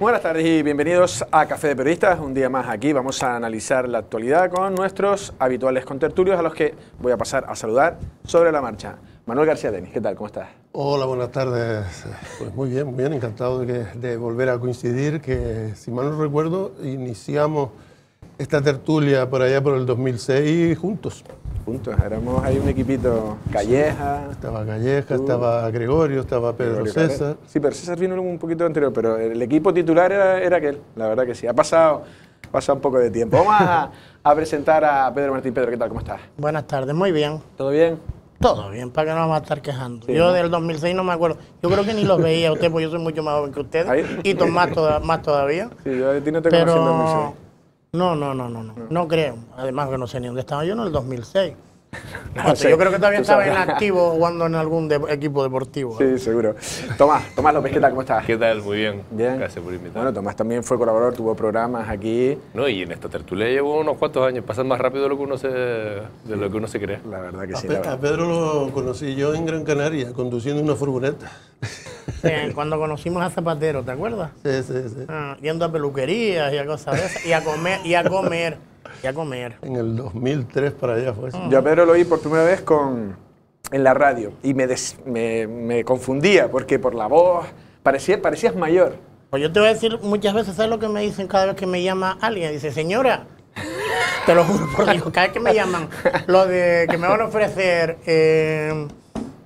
Buenas tardes y bienvenidos a Café de Periodistas. Un día más aquí vamos a analizar la actualidad con nuestros habituales contertulios a los que voy a pasar a saludar sobre la marcha. Manuel García Denis, ¿qué tal? ¿Cómo estás? Hola, buenas tardes. Pues muy bien, encantado de volver a coincidir, que si mal no recuerdo iniciamos esta tertulia por allá por el 2006 juntos. Juntos, éramos ahí un equipito, Calleja. Estaba Calleja, estaba Gregorio, estaba Pedro César. Sí, pero César vino un poquito anterior, pero el equipo titular era aquel, la verdad que sí. Ha pasado un poco de tiempo. Vamos a presentar a Pedro Martín. Pedro, ¿qué tal? ¿Cómo estás? Buenas tardes, muy bien. ¿Todo bien? Todo bien, ¿para qué nos vamos a estar quejando? Sí, yo ¿no? del 2006 no me acuerdo. Yo creo que ni los veía usted, porque yo soy mucho más joven que ustedes. ¿Ahí? Y más todavía. Sí, yo a ti no te conocí en 2006. No creo. Además que no sé ni dónde estaba yo en el 2006. No sé, yo creo que todavía tú estaba sabes. en activo jugando en algún equipo deportivo. Sí, seguro. Tomás López, ¿qué tal? ¿Cómo estás? ¿Qué tal? Muy bien. Bien. Gracias por invitarme. Bueno, Tomás también fue colaborador, tuvo programas aquí. No, y en esta tertulia llevo unos cuantos años. Pasan más rápido de lo que uno se cree. La verdad que A, sí. a Pedro lo conocí yo en Gran Canaria, conduciendo una furgoneta. Cuando conocimos a Zapatero, ¿te acuerdas? Sí. Yendo a peluquerías y a cosas de esas. Y a comer. En el 2003 para allá fue eso. Yo a Pedro lo vi por primera vez en la radio y me confundía porque por la voz parecías mayor. Pues yo te voy a decir muchas veces, ¿sabes lo que me dicen cada vez que me llama alguien? Dice, señora, te lo juro por Dios, cada vez que me llaman, lo de que me van a ofrecer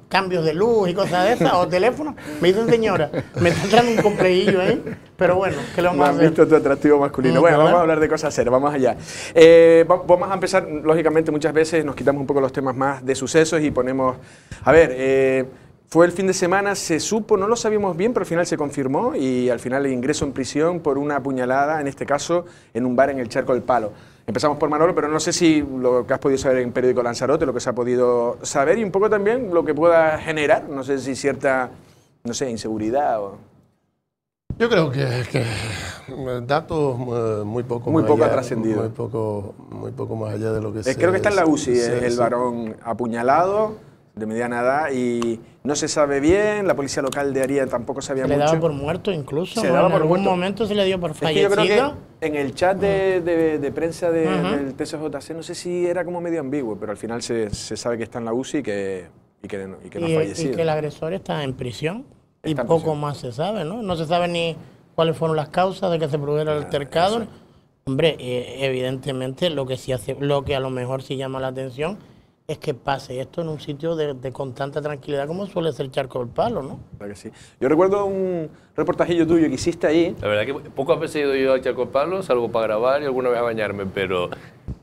cambios de luz y cosas de esas, o teléfono, me dicen, señora, me está dando un complejillo ahí, pero bueno, ¿qué le No vamos a has hacer? visto tu atractivo masculino. Bueno, ¿verdad? vamos a hablar de cosas serias, vamos allá. Vamos a empezar, lógicamente muchas veces nos quitamos un poco los temas más de sucesos y ponemos... A ver, fue el fin de semana, se supo, no lo sabíamos bien, pero al final se confirmó y al final el ingreso en prisión por una puñalada, en este caso en un bar en el Charco del Palo. Empezamos por Manolo, pero no sé si lo que has podido saber en Periódico Lanzarote, lo que se ha podido saber y un poco también lo que pueda generar, no sé si cierta, no sé, inseguridad o... Yo creo que datos muy poco Muy más poco allá, ha trascendido. Muy poco más allá de lo que Creo que está en la UCI el sí. varón apuñalado de mediana edad y no se sabe bien, la policía local de Aría tampoco sabía Se le mucho. daba por muerto incluso, Se ¿no? daba En por algún muerto. momento se le dio por Es que fallecido. yo creo que en el chat de prensa del TSJC no sé si era como medio ambiguo, pero al final se sabe que está en la UCI y que no ha fallecido. Y que el agresor está en prisión y Está en poco prisión. más se sabe, ¿no? No se sabe ni cuáles fueron las causas de que se produjera el altercado. Hombre, evidentemente lo que a lo mejor sí llama la atención es que pase esto en un sitio con tanta tranquilidad como suele ser Charco del Palo, ¿no? Claro que sí. Yo recuerdo un reportajillo tuyo que hiciste ahí. La verdad que pocas veces he ido yo al Charco del Palo, salvo para grabar y alguna vez a bañarme, pero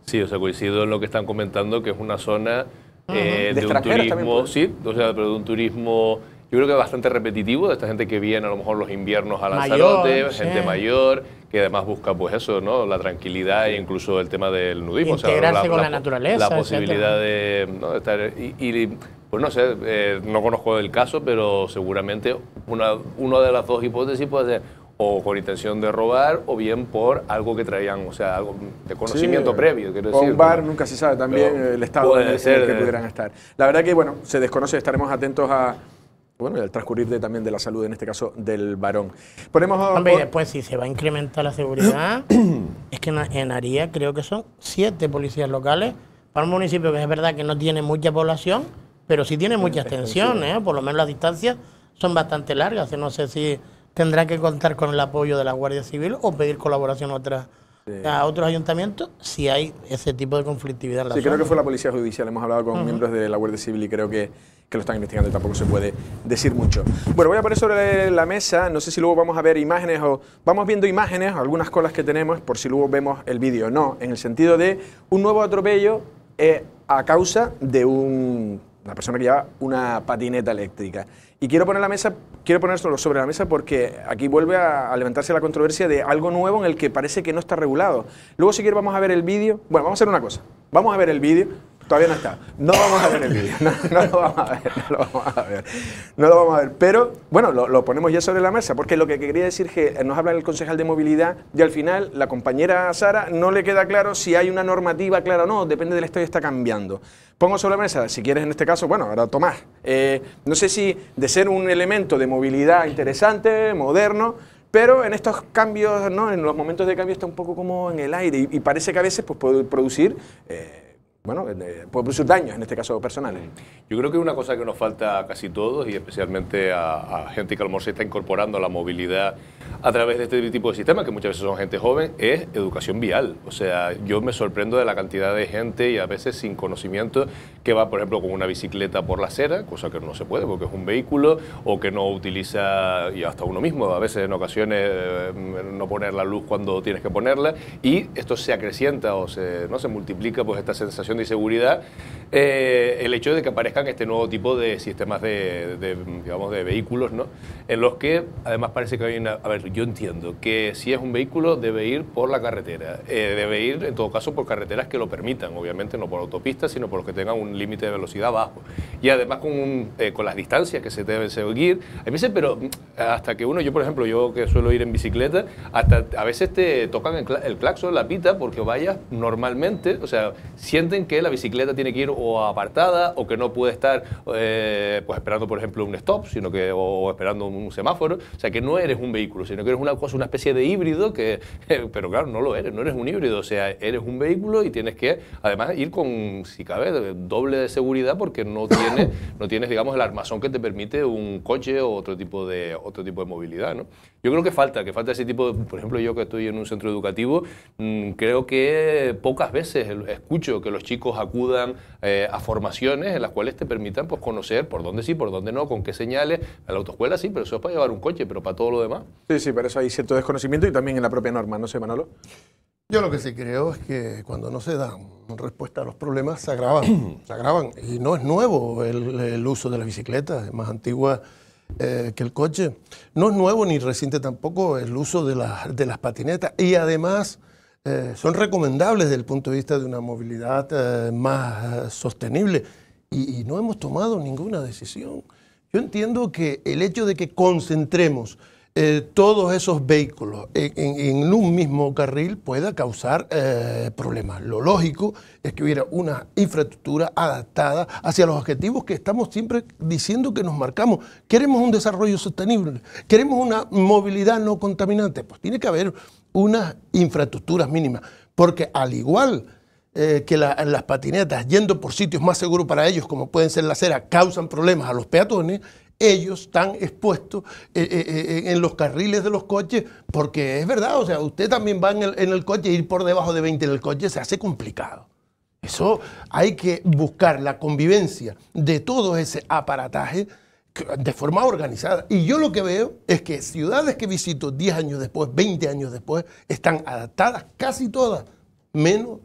sí, o sea, coincido en lo que están comentando, que es una zona De de un extranjeros también, turismo, pues. sí, o sea, pero de un turismo, yo creo que bastante repetitivo, de esta gente que viene a lo mejor los inviernos a Lanzarote, Mayor, gente sí. mayor, que además busca pues eso, ¿no? La tranquilidad e incluso el tema del nudismo. Integrarse con la naturaleza, La posibilidad de, ¿no? de estar... pues no sé, no conozco el caso, pero seguramente una de las dos hipótesis puede ser o con intención de robar o bien por algo que traían, o sea, algo de conocimiento Sí, previo, quiero o decir. un bar, ¿no? nunca se sabe también Pero el estado puede en el ser, que pudieran estar. La verdad que, bueno, se desconoce, estaremos atentos a... Bueno, y al transcurrir también de la salud, en este caso, del varón. Ponemos... Hombre, y después si se va a incrementar la seguridad, es que en Aría creo que son 7 policías locales para un municipio que es verdad que no tiene mucha población, pero sí tiene mucha extensión, ¿eh? Por lo menos las distancias son bastante largas. No sé si tendrá que contar con el apoyo de la Guardia Civil o pedir colaboración a otros ayuntamientos si hay ese tipo de conflictividad en la Sí, zona. creo que fue la Policía Judicial. Hemos hablado con miembros de la Guardia Civil y creo que lo están investigando y tampoco se puede decir mucho. Bueno, voy a poner sobre la mesa, no sé si luego vamos a ver imágenes o... Vamos viendo imágenes, algunas colas que tenemos, por si luego vemos el vídeo. No, en el sentido de un nuevo atropello a causa de una persona que lleva una patineta eléctrica. Y quiero ponerlo sobre la mesa porque aquí vuelve a levantarse la controversia de algo nuevo en el que parece que no está regulado. Luego, si quieres, vamos a ver el vídeo. Bueno, vamos a hacer una cosa. Vamos a ver el vídeo. Todavía no está. No vamos a ver el vídeo. No lo vamos a ver. Pero, bueno, lo ponemos ya sobre la mesa, porque lo que quería decir es que nos habla el concejal de movilidad y al final la compañera Sara no le queda claro si hay una normativa clara o no, depende del estado y está cambiando. Pongo sobre la mesa, si quieres en este caso, bueno, ahora Tomás, no sé si de ser un elemento de movilidad interesante, moderno, pero en estos cambios, ¿no? En los momentos de cambio está un poco como en el aire y parece que a veces pues, puede producir puede producir daños, en este caso personales. Yo creo que una cosa que nos falta a casi todos, y especialmente a gente que a lo mejor se está incorporando a la movilidad a través de este tipo de sistemas, que muchas veces son gente joven, es educación vial. O sea, yo me sorprendo de la cantidad de gente, y a veces sin conocimiento, que va, por ejemplo, con una bicicleta por la acera, cosa que no se puede porque es un vehículo, o que no utiliza, y hasta uno mismo, a veces en ocasiones, no poner la luz cuando tienes que ponerla, y esto se acrecienta o se multiplica, pues esta sensación de inseguridad, el hecho de que aparezcan este nuevo tipo de sistemas digamos, de vehículos, ¿no? En los que además parece que hay una... A ver, yo entiendo que si es un vehículo debe ir por la carretera, debe ir en todo caso por carreteras que lo permitan, obviamente no por autopistas, sino por los que tengan un límite de velocidad bajo, y además con las distancias que se deben seguir. A veces, pero hasta que yo por ejemplo, yo que suelo ir en bicicleta, hasta a veces te tocan el claxon, la pita, porque vayas normalmente, o sea, sienten que la bicicleta tiene que ir o apartada, o que no puede estar pues esperando, por ejemplo, un stop, sino que o esperando un semáforo. O sea, que no eres un vehículo, sino que eres una especie de híbrido, pero claro, no lo eres, no eres un híbrido. O sea, eres un vehículo y tienes que, además, ir con, si cabe, doble de seguridad, porque no tienes, digamos, el armazón que te permite un coche o otro tipo de movilidad, ¿no? Yo creo que falta ese tipo de, por ejemplo, yo que estoy en un centro educativo, creo que pocas veces escucho que los chicos acudan a formaciones en las cuales te permitan pues conocer por dónde sí, por dónde no, con qué señales. A la autoescuela sí, pero eso es para llevar un coche, pero para todo lo demás. Sí, para eso hay cierto desconocimiento y también en la propia norma, ¿no sé, Manolo? Yo lo que sí creo es que cuando no se dan respuesta a los problemas se agravan, se agravan. Y no es nuevo el uso de la bicicleta, es más antigua que el coche. No es nuevo ni reciente tampoco el uso de las patinetas, y además son recomendables desde el punto de vista de una movilidad más sostenible, y no hemos tomado ninguna decisión. Yo entiendo que el hecho de que concentremos todos esos vehículos en un mismo carril pueda causar problemas. Lo lógico es que hubiera una infraestructura adaptada hacia los objetivos que estamos siempre diciendo que nos marcamos. Queremos un desarrollo sostenible, queremos una movilidad no contaminante, pues tiene que haber unas infraestructuras mínimas, porque al igual que las patinetas, yendo por sitios más seguros para ellos, como pueden ser la acera, causan problemas a los peatones, ellos están expuestos en los carriles de los coches, porque es verdad, o sea, usted también va en el coche, ir por debajo de 20 en el coche se hace complicado. Eso hay que buscar la convivencia de todo ese aparataje de forma organizada. Y yo lo que veo es que ciudades que visito 10 años después, 20 años después, están adaptadas casi todas, menos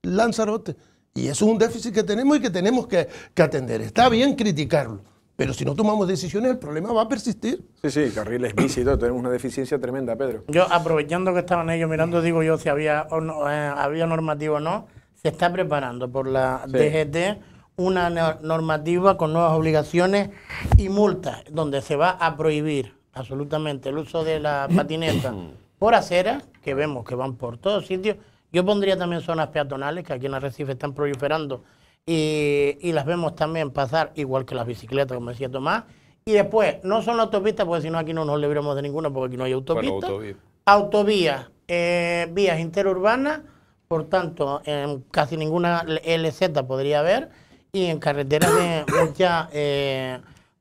Lanzarote. Y eso es un déficit que tenemos y que tenemos que atender. Está bien criticarlo, pero si no tomamos decisiones, el problema va a persistir. Sí, carriles bici y todo, tenemos una deficiencia tremenda, Pedro. Yo, aprovechando que estaban ellos mirando, digo yo si había normativa o no, se está preparando por la DGT una normativa con nuevas obligaciones y multas, donde se va a prohibir absolutamente el uso de la patineta por aceras, que vemos que van por todos sitios. Yo pondría también zonas peatonales, que aquí en Arrecife están proliferando, y las vemos también pasar, igual que las bicicletas, como decía Tomás. Y después, no son las autopistas, porque si no aquí no nos libramos de ninguna, porque aquí no hay autopistas. Bueno, autovías, vías interurbanas, por tanto, en casi ninguna LZ podría haber, y en carreteras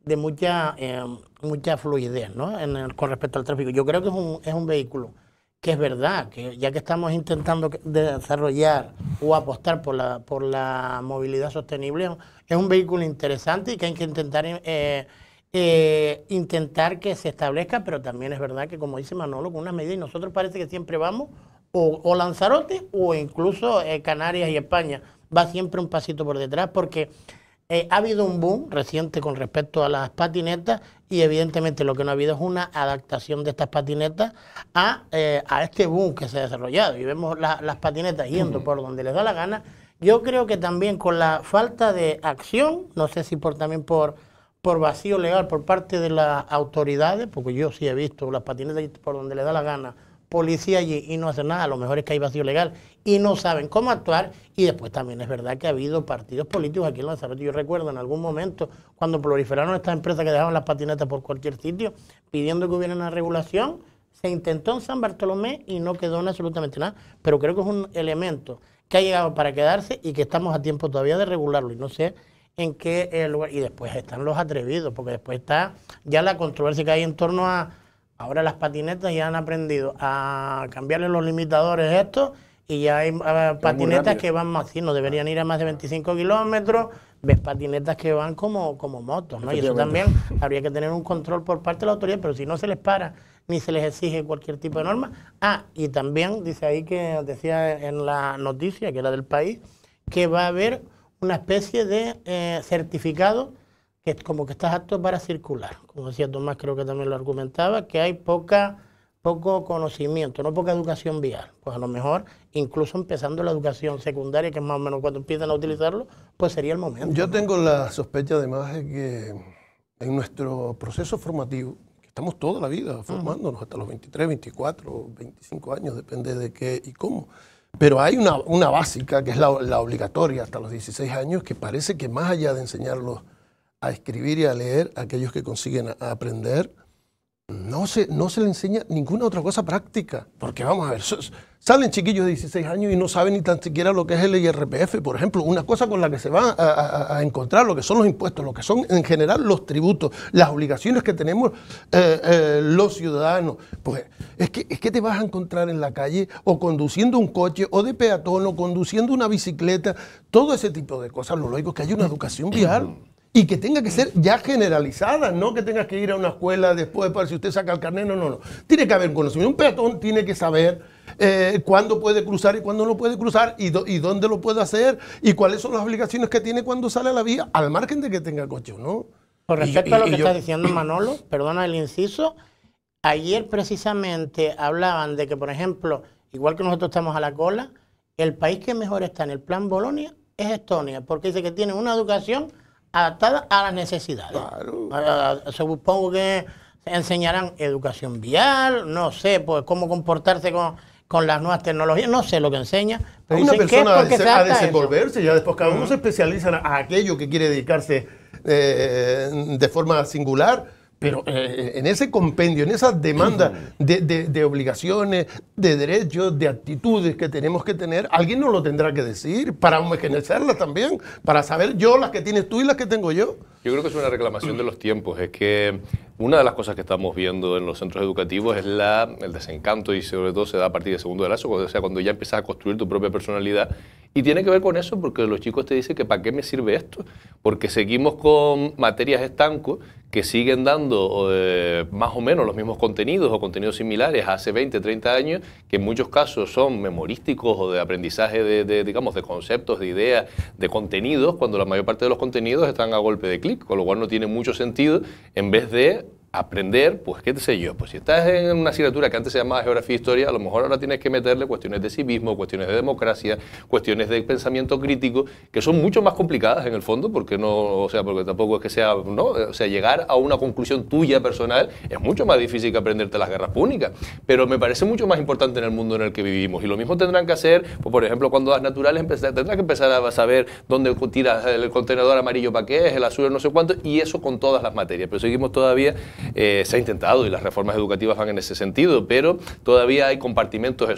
de mucha fluidez, ¿no? Con respecto al tráfico. Yo creo que es un vehículo que es verdad, que ya que estamos intentando desarrollar o apostar por la movilidad sostenible, es un vehículo interesante y que hay que intentar que se establezca, pero también es verdad que, como dice Manolo, con unas medidas, y nosotros parece que siempre vamos, o Lanzarote, o incluso Canarias y España, va siempre un pasito por detrás, porque ha habido un boom reciente con respecto a las patinetas, y evidentemente lo que no ha habido es una adaptación de estas patinetas a este boom que se ha desarrollado, y vemos las patinetas yendo por donde les da la gana. Yo creo que también con la falta de acción, no sé si también por vacío legal por parte de las autoridades, porque yo sí he visto las patinetas por donde les da la gana, policía allí y no hacen nada, a lo mejor es que hay vacío legal y no saben cómo actuar. Y después también es verdad que ha habido partidos políticos aquí en Lanzarote. Yo recuerdo en algún momento cuando proliferaron estas empresas que dejaban las patinetas por cualquier sitio, pidiendo que hubiera una regulación, Se intentó en San Bartolomé y no quedó en absolutamente nada, pero creo que es un elemento que ha llegado para quedarse y que estamos a tiempo todavía de regularlo, y no sé en qué lugar. Y después están los atrevidos, porque después está ya la controversia que hay en torno a... Ahora las patinetas ya han aprendido a cambiarle los limitadores estos, y ya hay patinetas que van más, sí, no deberían ir a más de 25 kilómetros, ves patinetas que van como motos, ¿no? Y eso también habría que tener un control por parte de la autoridad, pero si no se les para ni se les exige cualquier tipo de norma. Y también dice ahí, que decía en la noticia, que era del País, que va a haber una especie de certificado que es como que estás apto para circular. Como decía Tomás, creo que también lo argumentaba, que hay poco conocimiento, no poca educación vial. Pues a lo mejor, incluso empezando la educación secundaria, que es más o menos cuando empiezan a utilizarlo, pues sería el momento. Yo tengo la sospecha además de que en nuestro proceso formativo, que estamos toda la vida formándonos hasta los 23, 24, 25 años, depende de qué y cómo, pero hay una básica que es la obligatoria hasta los 16 años, que parece que más allá de enseñarlos a escribir y a leer, a aquellos que consiguen aprender, no se le enseña ninguna otra cosa práctica, porque vamos a ver, salen chiquillos de 16 años y no saben ni tan siquiera lo que es el IRPF, por ejemplo, una cosa con la que se van a encontrar, lo que son los impuestos, lo que son en general los tributos, las obligaciones que tenemos los ciudadanos. Pues es que te vas a encontrar en la calle o conduciendo un coche o de peatón o conduciendo una bicicleta, todo ese tipo de cosas. Lo lógico es que haya una educación vial. Y que tenga que ser ya generalizada, no que tengas que ir a una escuela después para si usted saca el carnet, no. Tiene que haber conocimiento. Un peatón tiene que saber cuándo puede cruzar y cuándo no puede cruzar, y dónde lo puede hacer, y cuáles son las obligaciones que tiene cuando sale a la vía, al margen de que tenga coche o no. Con respecto a lo que está diciendo Manolo, perdona el inciso, ayer precisamente hablaban de que, por ejemplo, igual que nosotros estamos a la cola, el país que mejor está en el plan Bolonia es Estonia, porque dice que tiene una educación adaptada a las necesidades. Claro. Supongo que enseñarán educación vial, no sé, pues cómo comportarse con las nuevas tecnologías, no sé lo que enseña. Pero una persona a desenvolverse, ya después cada uno se especializa a aquello que quiere dedicarse de forma singular. Pero en ese compendio, en esa demanda de obligaciones, de derechos, de actitudes que tenemos que tener, alguien nos lo tendrá que decir para homogeneizarlas también, para saber yo las que tienes tú y las que tengo yo. Yo creo que es una reclamación de los tiempos. Es que una de las cosas que estamos viendo en los centros educativos es el desencanto, y sobre todo se da a partir de segundo de la ESO, o sea, cuando ya empiezas a construir tu propia personalidad. Y tiene que ver con eso, porque los chicos te dicen que ¿para qué me sirve esto? Porque seguimos con materias estancos que siguen dando más o menos los mismos contenidos o contenidos similares hace 20, 30 años, que en muchos casos son memorísticos o de aprendizaje digamos, de conceptos, de ideas, de contenidos, cuando la mayor parte de los contenidos están a golpe de clic, con lo cual no tiene mucho sentido, en vez de aprender, pues qué sé yo, pues si estás en una asignatura que antes se llamaba geografía e historia, a lo mejor ahora tienes que meterle cuestiones de civismo, cuestiones de democracia, cuestiones de pensamiento crítico, que son mucho más complicadas en el fondo, porque porque tampoco es que sea, ¿no? O sea, llegar a una conclusión tuya personal es mucho más difícil que aprenderte las guerras púnicas, pero me parece mucho más importante en el mundo en el que vivimos, y lo mismo tendrán que hacer, pues, por ejemplo, cuando das naturales tendrán que empezar a saber dónde tiras el contenedor amarillo para qué es, el azul no sé cuánto, y eso con todas las materias, pero seguimos todavía. Se ha intentado, y las reformas educativas van en ese sentido, pero todavía hay compartimentos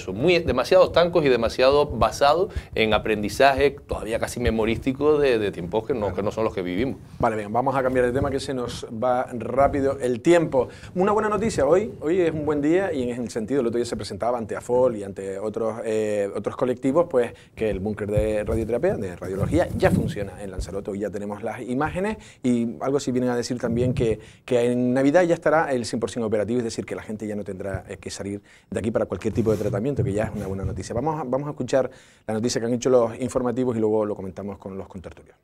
demasiado estancos y demasiado basados en aprendizaje todavía casi memorístico de tiempos que no son los que vivimos. Vale, bien, vamos a cambiar de tema, que se nos va rápido el tiempo. Una buena noticia, hoy es un buen día, y en el sentido, el otro día se presentaba ante AFOL y ante otros colectivos, pues que el búnker de radioterapia, de radiología, ya funciona en Lanzarote. Hoy ya tenemos las imágenes, y algo así vienen a decir también que en Navidad ya estará el 100% operativo, es decir, que la gente ya no tendrá que salir de aquí para cualquier tipo de tratamiento, que ya es una buena noticia. Vamos a escuchar la noticia que han hecho los informativos y luego lo comentamos con los contertulios.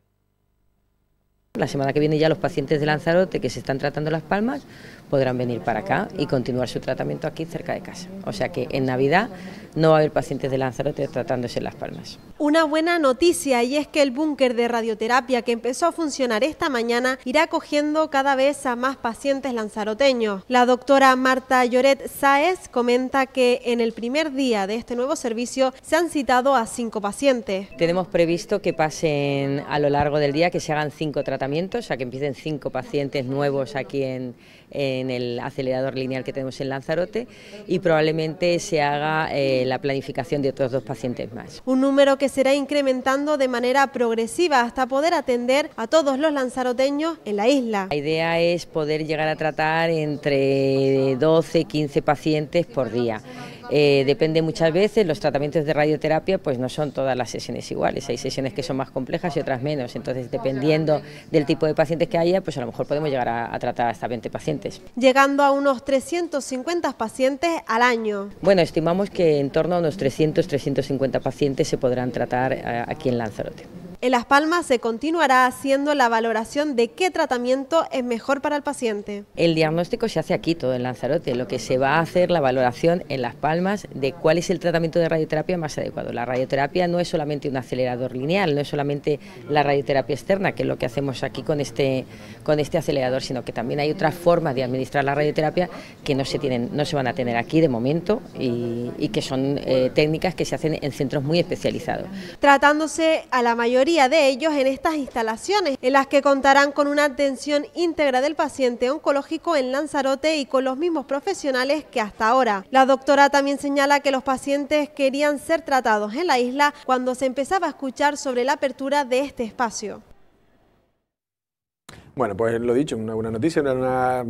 La semana que viene ya los pacientes de Lanzarote que se están tratando Las Palmas podrán venir para acá y continuar su tratamiento aquí cerca de casa. O sea que en Navidad no va a haber pacientes de Lanzarote tratándose en Las Palmas. Una buena noticia, y es que el búnker de radioterapia que empezó a funcionar esta mañana irá acogiendo cada vez a más pacientes lanzaroteños. La doctora Marta Lloret Sáez comenta que en el primer día de este nuevo servicio se han citado a 5 pacientes. Tenemos previsto que pasen a lo largo del día, que se hagan 5 tratamientos tratamiento, o sea que empiecen 5 pacientes nuevos aquí en el acelerador lineal que tenemos en Lanzarote, y probablemente se haga la planificación de otros 2 pacientes más. Un número que será incrementando de manera progresiva hasta poder atender a todos los lanzaroteños en la isla. La idea es poder llegar a tratar entre 12 y 15 pacientes por día. Depende muchas veces, los tratamientos de radioterapia pues no son todas las sesiones iguales, hay sesiones que son más complejas y otras menos, entonces dependiendo del tipo de pacientes que haya, pues a lo mejor podemos llegar a tratar hasta 20 pacientes. Llegando a unos 350 pacientes al año. Bueno, estimamos que en torno a unos 300-350 pacientes se podrán tratar aquí en Lanzarote. En Las Palmas se continuará haciendo la valoración de qué tratamiento es mejor para el paciente. El diagnóstico se hace aquí, todo en Lanzarote. Lo que se va a hacer la valoración en Las Palmas de cuál es el tratamiento de radioterapia más adecuado. La radioterapia no es solamente un acelerador lineal, no es solamente la radioterapia externa, que es lo que hacemos aquí con este acelerador, sino que también hay otras formas de administrar la radioterapia que no se van a tener aquí de momento y que son técnicas que se hacen en centros muy especializados. Tratándose a la mayoría de ellos en estas instalaciones, en las que contarán con una atención íntegra del paciente oncológico en Lanzarote y con los mismos profesionales que hasta ahora. La doctora también señala que los pacientes querían ser tratados en la isla cuando se empezaba a escuchar sobre la apertura de este espacio. Bueno, pues lo dicho, una buena noticia, era una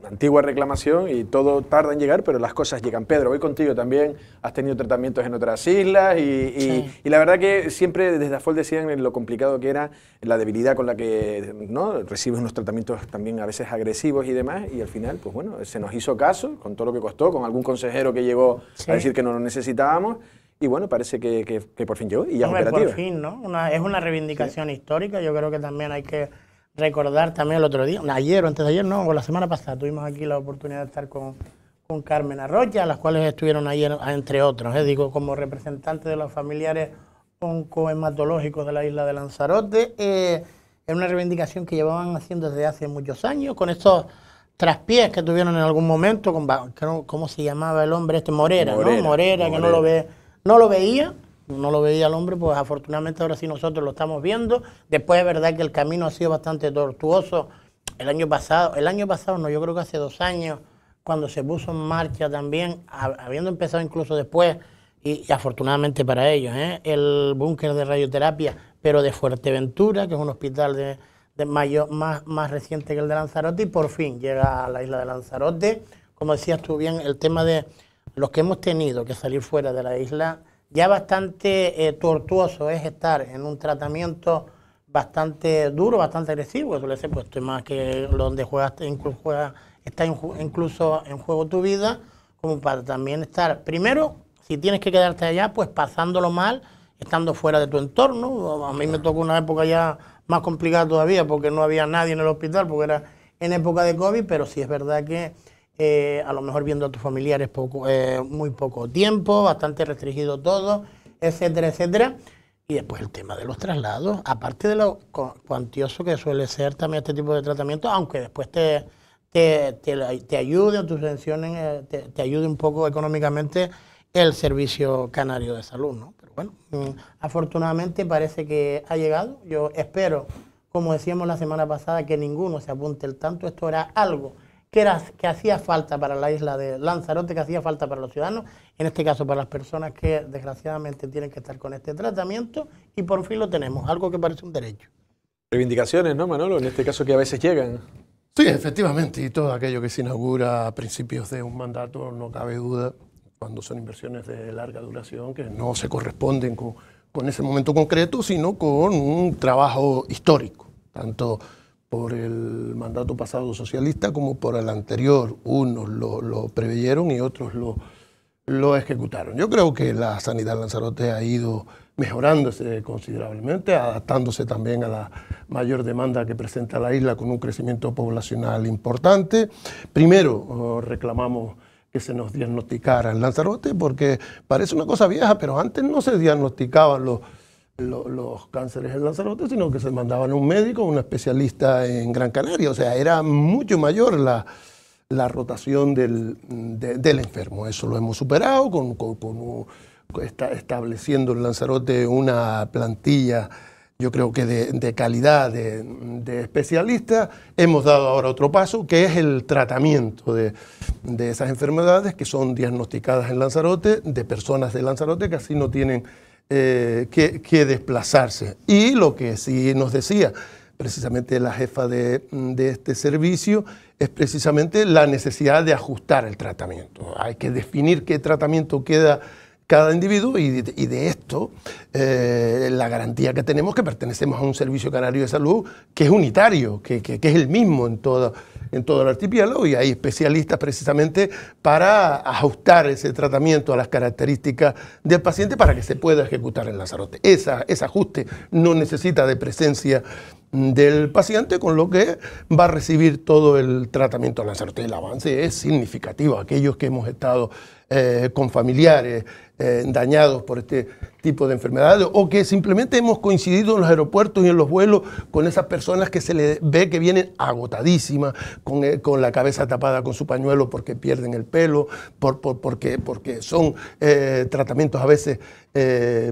antigua reclamación y todo tarda en llegar, pero las cosas llegan. Pedro, voy contigo también, has tenido tratamientos en otras islas y la verdad que siempre desde AFOL decían lo complicado que era, la debilidad con la que ¿no? recibes unos tratamientos también a veces agresivos y demás, y al final, pues bueno, se nos hizo caso, con todo lo que costó, con algún consejero que llegó a decir que no lo necesitábamos, y bueno, parece que por fin llegó y ya es operativa. Por fin, ¿no? Es una reivindicación histórica, yo creo que también hay que recordar también el otro día, ayer o antes de ayer, no, o la semana pasada, tuvimos aquí la oportunidad de estar con Carmen Arroya, las cuales estuvieron ayer, entre otros, digo, como representantes de los familiares oncohematológicos de la isla de Lanzarote. Es una reivindicación que llevaban haciendo desde hace muchos años, con estos traspiés que tuvieron en algún momento, ¿cómo se llamaba el hombre este? Morera, ¿no? Morera, que no lo veía el hombre, pues afortunadamente ahora sí nosotros lo estamos viendo. Después es verdad que el camino ha sido bastante tortuoso. El año pasado no, yo creo que hace 2 años, cuando se puso en marcha también, habiendo empezado incluso después, y afortunadamente para ellos, el búnker de radioterapia, pero de Fuerteventura, que es un hospital más reciente que el de Lanzarote, y por fin llega a la isla de Lanzarote. Como decías tú bien, el tema de los que hemos tenido que salir fuera de la isla, ya bastante tortuoso es estar en un tratamiento bastante duro, bastante agresivo, suele ser pues más que donde está incluso en juego tu vida, como para también estar, primero, si tienes que quedarte allá, pues pasándolo mal, estando fuera de tu entorno. A mí me tocó una época ya más complicada todavía, porque no había nadie en el hospital, porque era en época de COVID, pero sí es verdad que a lo mejor viendo a tus familiares muy poco tiempo, bastante restringido todo, etcétera, etcétera. Y después el tema de los traslados, aparte de lo cuantioso que suele ser también este tipo de tratamiento, aunque después te ayude o tus pensiones, te ayude un poco económicamente el Servicio Canario de Salud, ¿no? Pero bueno, afortunadamente parece que ha llegado. Yo espero, como decíamos la semana pasada, que ninguno se apunte el tanto. Esto era algo que hacía falta para la isla de Lanzarote, que hacía falta para los ciudadanos, en este caso para las personas que desgraciadamente tienen que estar con este tratamiento, y por fin lo tenemos, algo que parece un derecho. Reivindicaciones, ¿no, Manolo? En este caso que a veces llegan. Sí, efectivamente, y todo aquello que se inaugura a principios de un mandato, no cabe duda, cuando son inversiones de larga duración, que no se corresponden con ese momento concreto, sino con un trabajo histórico, tanto por el mandato pasado socialista como por el anterior. Unos lo preveyeron y otros lo ejecutaron. Yo creo que la sanidad en Lanzarote ha ido mejorándose considerablemente, adaptándose también a la mayor demanda que presenta la isla con un crecimiento poblacional importante. Primero reclamamos que se nos diagnosticara en Lanzarote, porque parece una cosa vieja, pero antes no se diagnosticaban los cánceres en Lanzarote, sino que se mandaban a un médico, un especialista en Gran Canaria. O sea, era mucho mayor la rotación del enfermo. Eso lo hemos superado estableciendo en Lanzarote una plantilla yo creo que de calidad, de especialistas. Hemos dado ahora otro paso, que es el tratamiento de esas enfermedades que son diagnosticadas en Lanzarote, de personas de Lanzarote que así no tienen que desplazarse. Y lo que sí nos decía precisamente la jefa de este servicio es precisamente la necesidad de ajustar el tratamiento. Hay que definir qué tratamiento queda cada individuo y de esto la garantía que tenemos que pertenecemos a un servicio canario de salud que es unitario, que es el mismo en todo el archipiélago, y hay especialistas precisamente para ajustar ese tratamiento a las características del paciente para que se pueda ejecutar en Lanzarote. Ese ajuste no necesita de presencia del paciente, con lo que va a recibir todo el tratamiento en Lanzarote. El avance es significativo. Aquellos que hemos estado con familiares dañados por este tipo de enfermedades, o que simplemente hemos coincidido en los aeropuertos y en los vuelos con esas personas que se les ve que vienen agotadísimas, con la cabeza tapada con su pañuelo porque pierden el pelo, porque son tratamientos a veces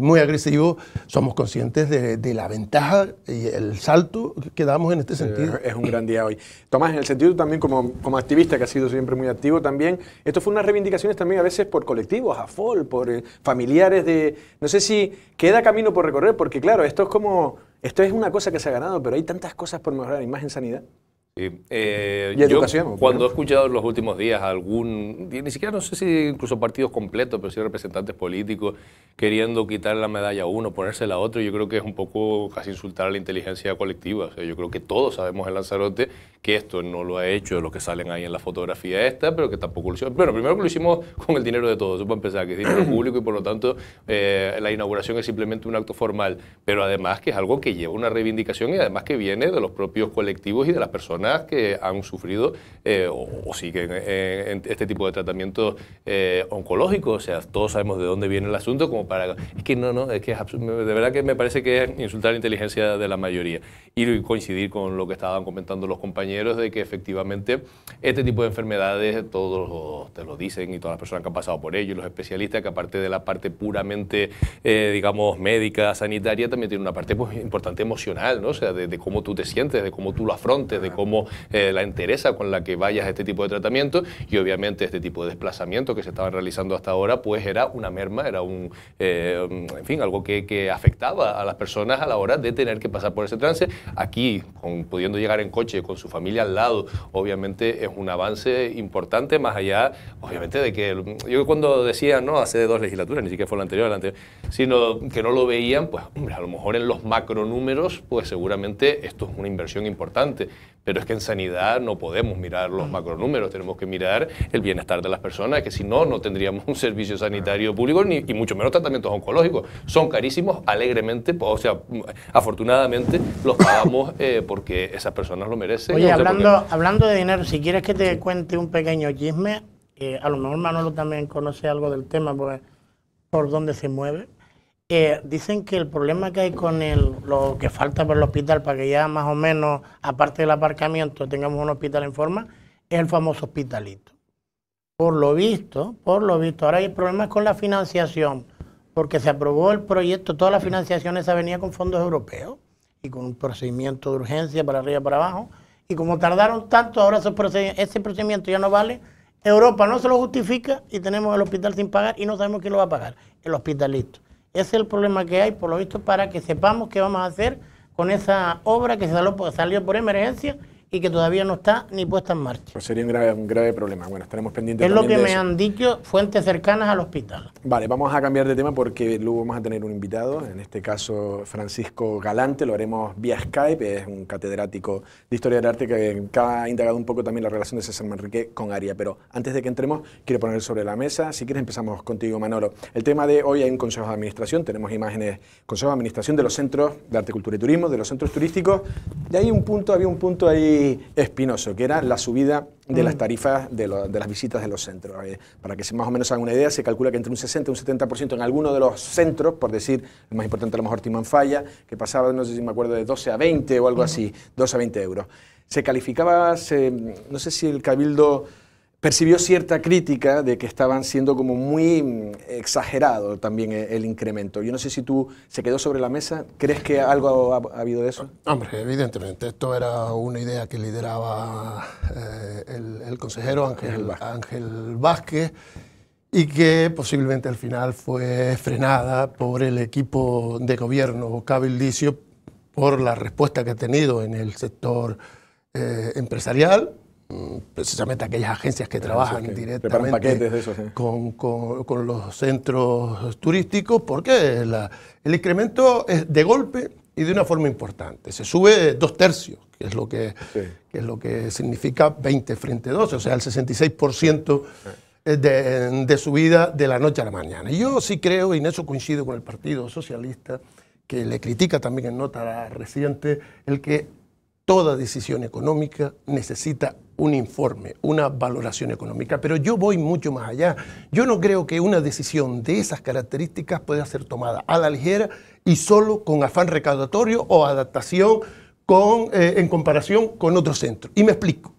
muy agresivos. Somos conscientes de la ventaja y el salto que damos en este sentido. Es un gran día hoy. Tomás, en el sentido también como activista, que ha sido siempre muy activo también, esto fue unas reivindicaciones también a veces por colectivos, AFOL, por familiares de... No sé si queda camino por recorrer, porque claro, esto es una cosa que se ha ganado, pero hay tantas cosas por mejorar, y más en sanidad. Sí. Y educación. Yo, cuando he escuchado en los últimos días ni siquiera no sé si incluso partidos completos, pero sí representantes políticos queriendo quitar la medalla a uno, ponérsela a otro, yo creo que es un poco casi insultar a la inteligencia colectiva. O sea, yo creo que todos sabemos en Lanzarote que esto no lo ha hecho los que salen ahí en la fotografía esta, pero que tampoco lo hicimos. Bueno, primero que lo hicimos con el dinero de todos, eso para empezar, que es dinero público, y por lo tanto la inauguración es simplemente un acto formal, pero además que es algo que lleva una reivindicación y además que viene de los propios colectivos y de las personas que han sufrido o siguen en este tipo de tratamientos oncológicos. O sea, todos sabemos de dónde viene el asunto, como para... Es que de verdad que me parece que es insultar la inteligencia de la mayoría. Y coincidir con lo que estaban comentando los compañeros, de que efectivamente este tipo de enfermedades, todos te lo dicen, y todas las personas que han pasado por ello, y los especialistas, que aparte de la parte puramente, digamos, médica, sanitaria, también tiene una parte pues, importante emocional, ¿no? O sea, de cómo tú te sientes, de cómo tú lo afrontes, de cómo la entereza con la que vayas a este tipo de tratamiento. Y obviamente este tipo de desplazamiento que se estaban realizando hasta ahora, pues era una merma, era en fin, algo que afectaba a las personas a la hora de tener que pasar por ese trance. Aquí, pudiendo llegar en coche con su familia al lado, obviamente es un avance importante, más allá, obviamente, de que yo cuando decía, no, hace 2 legislaturas, ni siquiera fue la anterior, sino que no lo veían, pues hombre, a lo mejor en los macronúmeros, pues seguramente esto es una inversión importante, pero es que en sanidad no podemos mirar los macronúmeros, tenemos que mirar el bienestar de las personas, que si no, no tendríamos un servicio sanitario público, y mucho menos tratamientos oncológicos. Son carísimos, alegremente, o sea, afortunadamente los pagamos porque esas personas lo merecen. Oye, hablando de dinero, si quieres que te cuente un pequeño chisme, a lo mejor Manolo también conoce algo del tema, pues, por dónde se mueve. Dicen que el problema que hay con lo que falta por el hospital para que ya más o menos, aparte del aparcamiento, tengamos un hospital en forma, es el famoso hospitalito. Por lo visto, ahora hay problemas con la financiación, porque se aprobó el proyecto, toda la financiación esa venía con fondos europeos y con un procedimiento de urgencia para arriba y para abajo, y como tardaron tanto, ahora ese procedimiento ya no vale. Europa no se lo justifica y tenemos el hospital sin pagar y no sabemos quién lo va a pagar, el hospitalito. Ese es el problema que hay, por lo visto, para que sepamos qué vamos a hacer con esa obra que salió por emergencia y que todavía no está ni puesta en marcha. Pues sería un grave problema. Bueno, estaremos pendientes. Es lo que me han dicho fuentes cercanas al hospital. Vale, vamos a cambiar de tema porque luego vamos a tener un invitado, en este caso Francisco Galante, lo haremos vía Skype, es un catedrático de Historia del Arte que ha indagado un poco también la relación de César Manrique con Aria. Pero antes de que entremos, quiero poner sobre la mesa, si quieres empezamos contigo, Manolo. El tema de hoy hay un consejo de administración, tenemos imágenes, consejo de administración de los centros de arte, cultura y turismo, de los centros turísticos, y había un punto ahí espinoso, que era la subida de las tarifas de las visitas de los centros. Para que más o menos hagan una idea, se calcula que entre un 60 y un 70% en alguno de los centros, por decir, el más importante a lo mejor Timanfaya, que pasaba, no sé si me acuerdo, de 12 a 20 o algo así, 12 a 20 euros. Se calificaba, no sé si el Cabildo percibió cierta crítica de que estaban siendo como muy exagerado también el incremento. Yo no sé si tú se quedó sobre la mesa. ¿Crees que algo ha habido de eso? Hombre, evidentemente. Esto era una idea que lideraba el consejero Ángel Vázquez y que posiblemente al final fue frenada por el equipo de gobierno cabildicio por la respuesta que ha tenido en el sector empresarial, precisamente aquellas agencias que trabajan directamente paquetes de eso, sí, con los centros turísticos, porque el incremento es de golpe y de una forma importante. Se sube 2/3, que es lo que significa 20 frente a 12, o sea, el 66% de subida de la noche a la mañana. Y yo sí creo, y en eso coincido con el Partido Socialista, que le critica también en nota reciente, el que toda decisión económica necesita un informe, una valoración económica, pero yo voy mucho más allá. Yo no creo que una decisión de esas características pueda ser tomada a la ligera y solo con afán recaudatorio o adaptación en comparación con otros centros. Y me explico.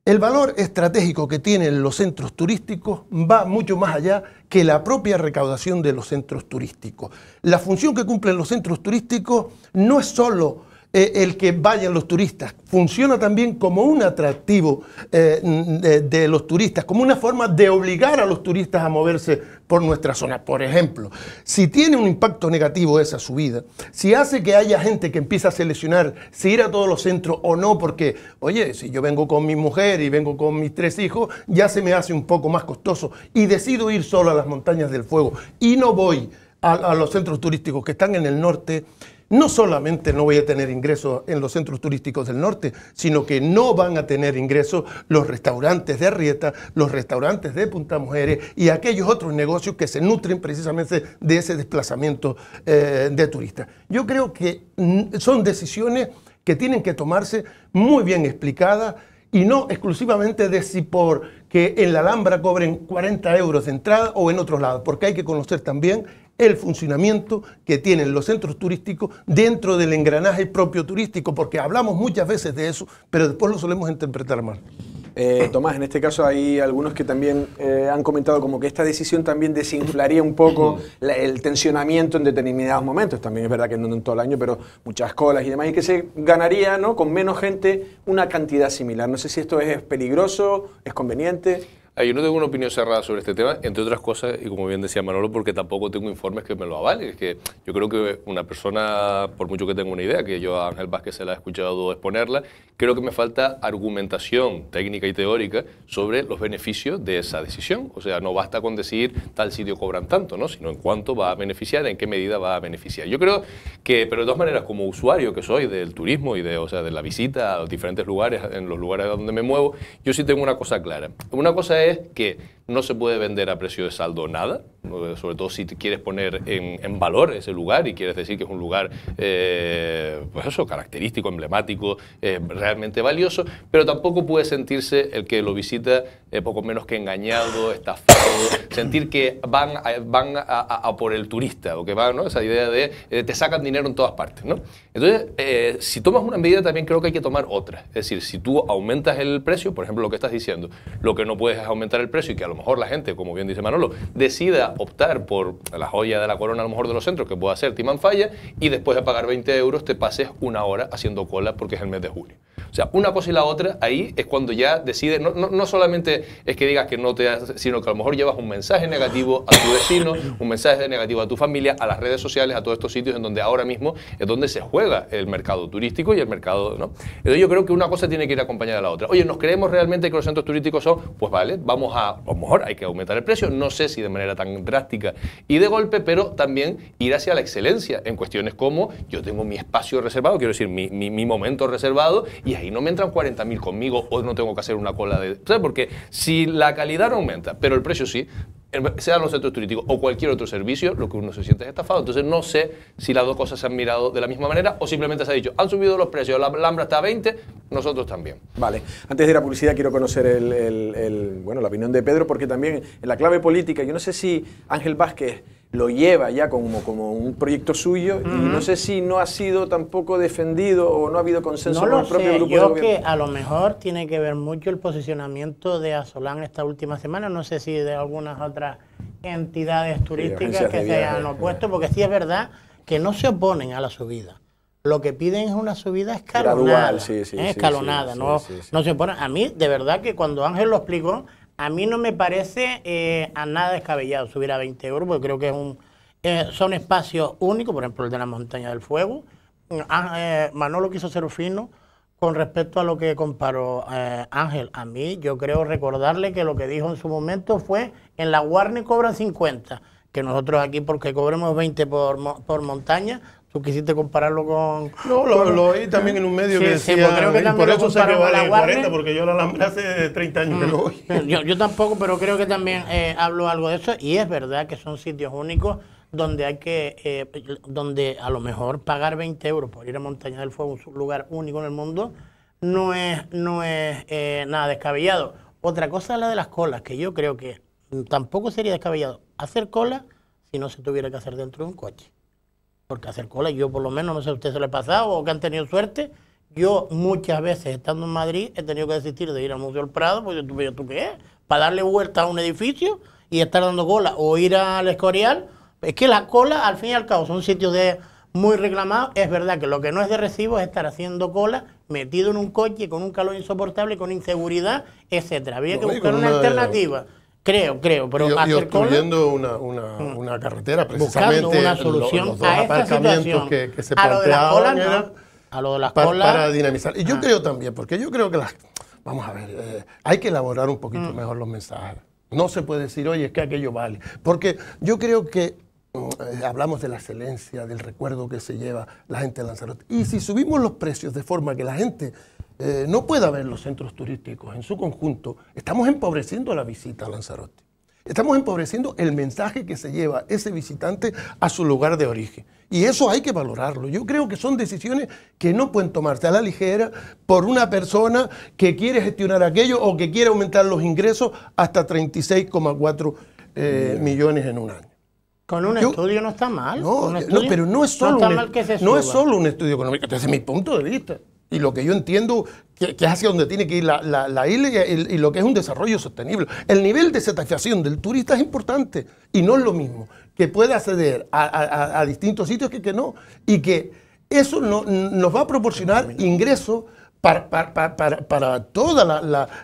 El valor estratégico que tienen los centros turísticos va mucho más allá que la propia recaudación de los centros turísticos. La función que cumplen los centros turísticos no es solo el que vayan los turistas, funciona también como un atractivo de los turistas, como una forma de obligar a los turistas a moverse por nuestra zona. Por ejemplo, si tiene un impacto negativo esa subida, si hace que haya gente que empieza a seleccionar si ir a todos los centros o no, porque, oye, si yo vengo con mi mujer y vengo con mis 3 hijos, ya se me hace un poco más costoso y decido ir solo a las Montañas del Fuego y no voy a los centros turísticos que están en el norte. No solamente no voy a tener ingresos en los centros turísticos del norte, sino que no van a tener ingresos los restaurantes de Arrieta, los restaurantes de Punta Mujeres y aquellos otros negocios que se nutren precisamente de ese desplazamiento de turistas. Yo creo que son decisiones que tienen que tomarse muy bien explicadas y no exclusivamente de si por que en la Alhambra cobren 40 euros de entrada o en otros lados, porque hay que conocer también el funcionamiento que tienen los centros turísticos dentro del engranaje propio turístico, porque hablamos muchas veces de eso, pero después lo solemos interpretar mal. Tomás, en este caso hay algunos que también han comentado como que esta decisión también desinflaría un poco el tensionamiento en determinados momentos. También es verdad que no en todo el año, pero muchas colas y demás, y que se ganaría, ¿no?, con menos gente una cantidad similar. No sé si esto es peligroso, es conveniente. Yo no tengo una opinión cerrada sobre este tema, entre otras cosas, y como bien decía Manolo, porque tampoco tengo informes que me lo avalen. Es que yo creo que una persona, por mucho que tenga una idea, que yo a Ángel Vázquez se la he escuchado exponerla, creo que me falta argumentación técnica y teórica sobre los beneficios de esa decisión. O sea, no basta con decir tal sitio cobran tanto, ¿no?, sino en cuánto va a beneficiar, en qué medida va a beneficiar. Yo creo que, pero de todas maneras, como usuario que soy del turismo y de la visita a los diferentes lugares, en los lugares donde me muevo, yo sí tengo una cosa clara. Una cosa es que no se puede vender a precio de saldo nada, sobre todo si te quieres poner en valor ese lugar y quieres decir que es un lugar pues eso, característico, emblemático, realmente valioso, pero tampoco puede sentirse el que lo visita poco menos que engañado, estafado, sentir que van a por el turista o que van, ¿no?, esa idea de te sacan dinero en todas partes, ¿no? Entonces, si tomas una medida también creo que hay que tomar otra. Es decir, si tú aumentas el precio, por ejemplo, lo que estás diciendo, lo que no puedes es aumentar el precio y que a lo mejor la gente, como bien dice Manolo, decida optar por la joya de la corona a lo mejor de los centros, que pueda ser Timanfaya, y después de pagar 20 euros te pases una hora haciendo cola porque es el mes de julio. O sea, una cosa y la otra, ahí es cuando ya decides, no solamente es que digas que no te das, sino que a lo mejor llevas un mensaje negativo a tu vecino, un mensaje negativo a tu familia, a las redes sociales, a todos estos sitios en donde ahora mismo es donde se juega el mercado turístico y el mercado, ¿no? Entonces yo creo que una cosa tiene que ir acompañada de la otra. Oye, ¿nos creemos realmente que los centros turísticos son? Pues vale, vamos a lo mejor hay que aumentar el precio, no sé si de manera tan drástica y de golpe, pero también ir hacia la excelencia en cuestiones como yo tengo mi espacio reservado, quiero decir, mi momento reservado, y ahí no me entran 40.000 conmigo o no tengo que hacer una cola de... ¿Sabes? Porque si la calidad no aumenta, pero el precio sí, sean los centros turísticos o cualquier otro servicio, lo que uno se siente es estafado. Entonces no sé si las dos cosas se han mirado de la misma manera o simplemente se ha dicho, han subido los precios, la Alhambra está a 20, nosotros también. Vale, antes de ir a publicidad quiero conocer la opinión de Pedro, porque también en la clave política, yo no sé si Ángel Vázquez lo lleva ya como un proyecto suyo, y no sé si no ha sido tampoco defendido o no ha habido consenso No con lo el propio sé, grupo de yo gobierno. que a lo mejor tiene que ver mucho el posicionamiento de Asolán esta última semana, no sé si de algunas otras entidades turísticas agencias que de se viajes, hayan opuesto, porque sí es verdad que no se oponen a la subida. Lo que piden es una subida escalonada, Gradual, sí, escalonada, sí, no, sí, sí. no se oponen. A mí, de verdad que cuando Ángel lo explicó, a mí no me parece a nada descabellado subir a 20 euros, porque creo que son espacios únicos, por ejemplo el de la Montaña del Fuego. Manolo quiso ser fino con respecto a lo que comparó Ángel. A mí, yo creo recordarle que lo que dijo en su momento fue: en la Warner cobran 50, que nosotros aquí, porque cobremos 20 por montaña. Tú quisiste compararlo con... No, lo oí también en un medio que sí, decía, pues creo que y también por lo eso sé que compararon con la vale Warner. 40, porque yo la Alhambra hace 30 años que lo oí. Yo tampoco, pero creo que también hablo algo de eso, y es verdad que son sitios únicos donde hay que, donde a lo mejor pagar 20 euros por ir a Montaña del Fuego, un lugar único en el mundo, no es nada descabellado. Otra cosa es la de las colas, que yo creo que tampoco sería descabellado hacer cola si no se tuviera que hacer dentro de un coche. Porque hacer cola, yo por lo menos, no sé si a usted se le ha pasado o que han tenido suerte, yo muchas veces estando en Madrid he tenido que desistir de ir al Museo del Prado, porque ¿tú qué es? Para darle vuelta a un edificio y estar dando cola, o ir al Escorial. Es que la cola, al fin y al cabo, son sitios muy reclamados. Es verdad que lo que no es de recibo es estar haciendo cola, metido en un coche con un calor insoportable, con inseguridad, etcétera. Había que buscar una alternativa. Creo, pero y hacer cola, obstruyendo una carretera, precisamente buscando una solución los dos a esta aparcamientos situación. que se A lo de las planteaban colas, eran no. A lo de las colas, para dinamizar. Y yo creo también, porque yo creo que vamos a ver, hay que elaborar un poquito mejor los mensajes. No se puede decir, oye, es que aquello vale. Porque yo creo que hablamos de la excelencia, del recuerdo que se lleva la gente de Lanzarote. Y si subimos los precios de forma que la gente no pueda ver los centros turísticos en su conjunto, estamos empobreciendo la visita a Lanzarote. Estamos empobreciendo el mensaje que se lleva ese visitante a su lugar de origen. Y eso hay que valorarlo. Yo creo que son decisiones que no pueden tomarse a la ligera por una persona que quiere gestionar aquello o que quiere aumentar los ingresos hasta 36,4 millones en un año. con un estudio no está mal. No, pero no es solo, no es solo un estudio económico, desde mi punto de vista. Y lo que yo entiendo que es hacia donde tiene que ir la isla y lo que es un desarrollo sostenible. El nivel de satisfacción del turista es importante y no es lo mismo que pueda acceder a distintos sitios que no. Y que eso nos va a proporcionar ingresos para toda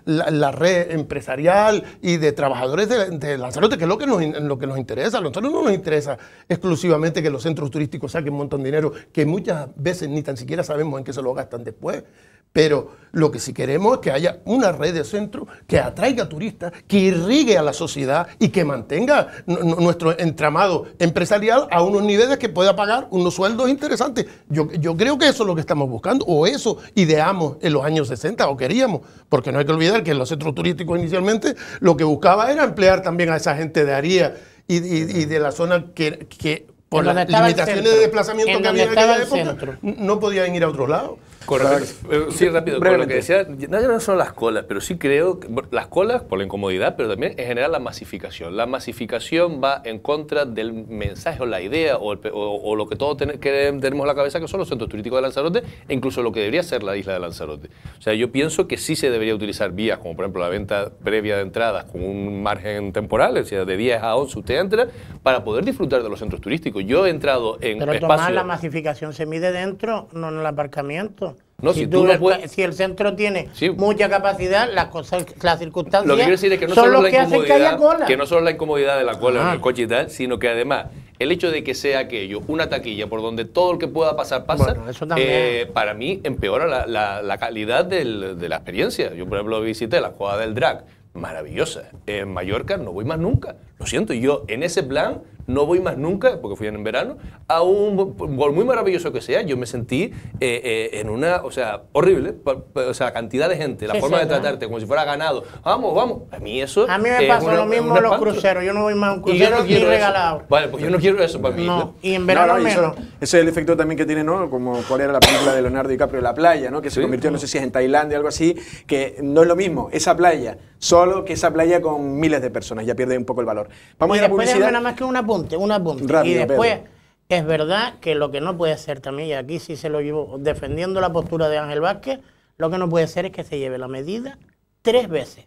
la red empresarial y de trabajadores de Lanzarote, que es lo que nos interesa. A nosotros no nos interesa exclusivamente que los centros turísticos saquen un montón de dinero, que muchas veces ni tan siquiera sabemos en qué se lo gastan después. Pero lo que sí queremos es que haya una red de centros que atraiga turistas, que irrigue a la sociedad y que mantenga nuestro entramado empresarial a unos niveles que pueda pagar unos sueldos interesantes. Yo creo que eso es lo que estamos buscando, o eso ideamos en los años 60, o queríamos, porque no hay que olvidar que en los centros turísticos inicialmente lo que buscaba era emplear también a esa gente de Aría y de la zona que por las limitaciones de desplazamiento que había en aquella época no podían ir a otro lado. Correcto. Sí, rápido. Con lo que decía, no son las colas, pero sí creo que las colas por la incomodidad, pero también en general la masificación. La masificación va en contra del mensaje o la idea o lo que todos tenemos en la cabeza, que son los centros turísticos de Lanzarote, e incluso lo que debería ser la isla de Lanzarote. O sea, yo pienso que sí se debería utilizar vías, como por ejemplo la venta previa de entradas con un margen temporal, es decir, de 10 a 11 usted entra, para poder disfrutar de los centros turísticos. Yo he entrado en pero espacios... Tomás, la masificación se mide dentro, no en el aparcamiento. No, si el centro tiene mucha capacidad, las circunstancias lo que quiero decir es que no son solo los que hacen que haya cola. Que no solo la incomodidad de la cola en el coche y tal, sino que además el hecho de que sea aquello una taquilla por donde todo el que pueda pasar pasa, bueno, eso también. Para mí empeora la calidad de la experiencia. Yo, por ejemplo, visité la Cueva del Drac, maravillosa. En Mallorca no voy más nunca. Lo siento, yo en ese plan no voy más nunca, porque fui en verano, por muy maravilloso que sea, yo me sentí en una, o sea, horrible, o sea, cantidad de gente, la forma de tratarte como si fuera ganado. Vamos, a mí eso... A mí me pasa lo mismo en los cruceros, yo no voy más a un crucero ni regalado. Vale, pues yo no quiero eso para mí. No, y en verano menos. Ese es el efecto también que tiene, ¿no? Como cuál era la película de Leonardo DiCaprio, La Playa, ¿no? Que se convirtió, no sé si es en Tailandia o algo así, que no es lo mismo esa playa, solo que esa playa con miles de personas, ya pierde un poco el valor. favor. Vamos a ir a después publicidad. nada más que un apunte. Rápido, y después, Pedro. es verdad que lo que no puede ser también, y aquí sí se lo llevo defendiendo la postura de Ángel Vázquez, lo que no puede ser es que se lleve la medida 3 veces.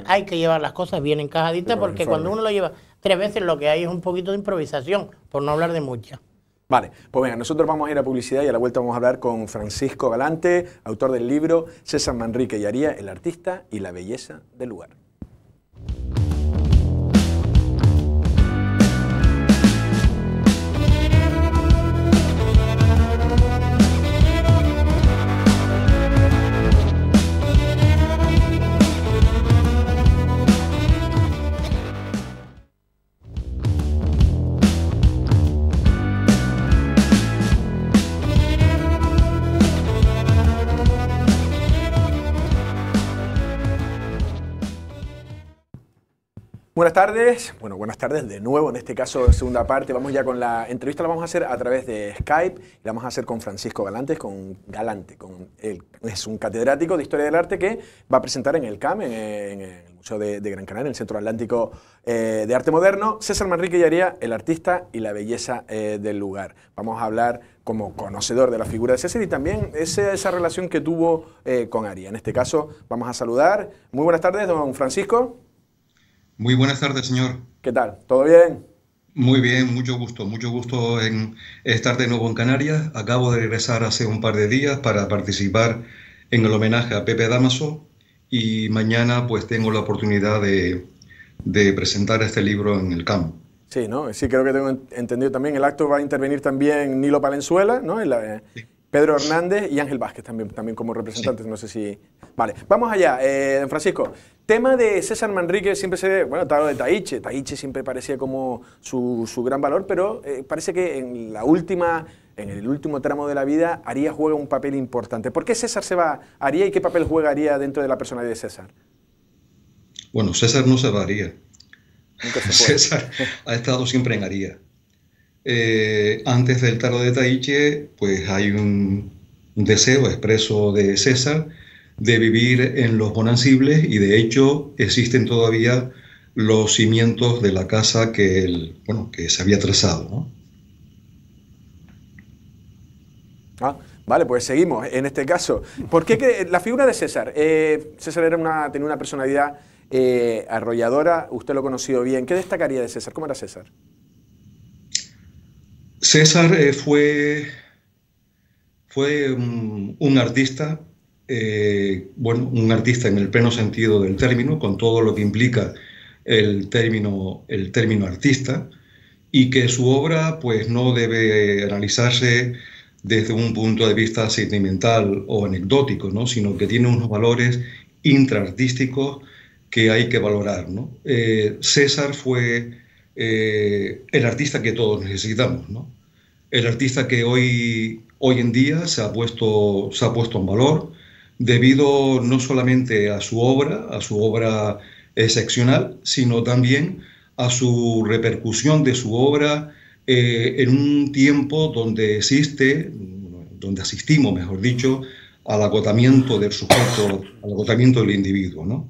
Hay que llevar las cosas bien encajaditas, porque cuando uno lo lleva 3 veces lo que hay es un poquito de improvisación, por no hablar de mucha. Vale, pues venga, nosotros vamos a ir a publicidad y a la vuelta vamos a hablar con Francisco Galante, autor del libro César Manrique y Aría, el artista y la belleza del lugar. Buenas tardes, bueno, buenas tardes de nuevo, en este caso segunda parte, vamos ya con la entrevista, la vamos a hacer a través de Skype, y la vamos a hacer con Francisco Galante, él es un catedrático de Historia del Arte que va a presentar en el CAM, en el Museo de Gran Canaria, en el Centro Atlántico de Arte Moderno, César Manrique y Aría, el artista y la belleza del lugar. Vamos a hablar como conocedor de la figura de César y también esa relación que tuvo con Aría. En este caso vamos a saludar, muy buenas tardes, don Francisco. Muy buenas tardes, señor. ¿Qué tal? ¿Todo bien? Muy bien, mucho gusto en estar de nuevo en Canarias. Acabo de regresar hace un par de días para participar en el homenaje a Pepe Dámaso y mañana pues tengo la oportunidad de presentar este libro en el CAM. Sí, ¿no? Sí, creo que tengo entendido también. El acto va a intervenir también Nilo Palenzuela, ¿no? Sí. Pedro Hernández y Ángel Vázquez también como representantes, sí. No sé si... Vale, vamos allá, don Francisco. Tema de César Manrique, siempre se... Bueno, está lo de Taíche. Taíche siempre parecía como su gran valor, pero parece que en el último tramo de la vida, Aría juega un papel importante. ¿Por qué César se va a Aría y qué papel juega Aría dentro de la personalidad de César? Bueno, César no se va a Aría. Nunca se puede. César ha estado siempre en Aría. Antes del taro de Taíche, pues hay un deseo expreso de César de vivir en los Bonancibles y de hecho existen todavía los cimientos de la casa que se había trazado, ¿no? Vale, pues seguimos en este caso. ¿Por qué la figura de César? César tenía una personalidad arrolladora, usted lo ha conocido bien. ¿Qué destacaría de César? ¿Cómo era César? César fue un artista, un artista en el pleno sentido del término, con todo lo que implica el término artista, y que su obra pues no debe analizarse desde un punto de vista sentimental o anecdótico, ¿no? Sino que tiene unos valores intraartísticos que hay que valorar, ¿no? César fue el artista que todos necesitamos, ¿no? El artista que hoy en día se ha puesto en valor debido no solamente a su obra excepcional, sino también a su repercusión de su obra en un tiempo donde asistimos, mejor dicho, al agotamiento del sujeto, al agotamiento del individuo, ¿no?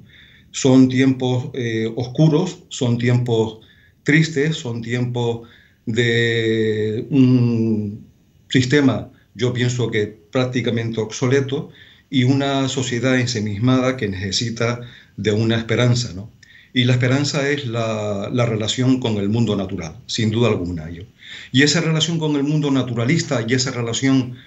Son tiempos oscuros, son tiempos tristes, son tiempos de un sistema, yo pienso que prácticamente obsoleto, y una sociedad ensimismada que necesita de una esperanza, ¿no? Y la esperanza es la relación con el mundo natural, sin duda alguna. Y esa relación con el mundo naturalista y esa relación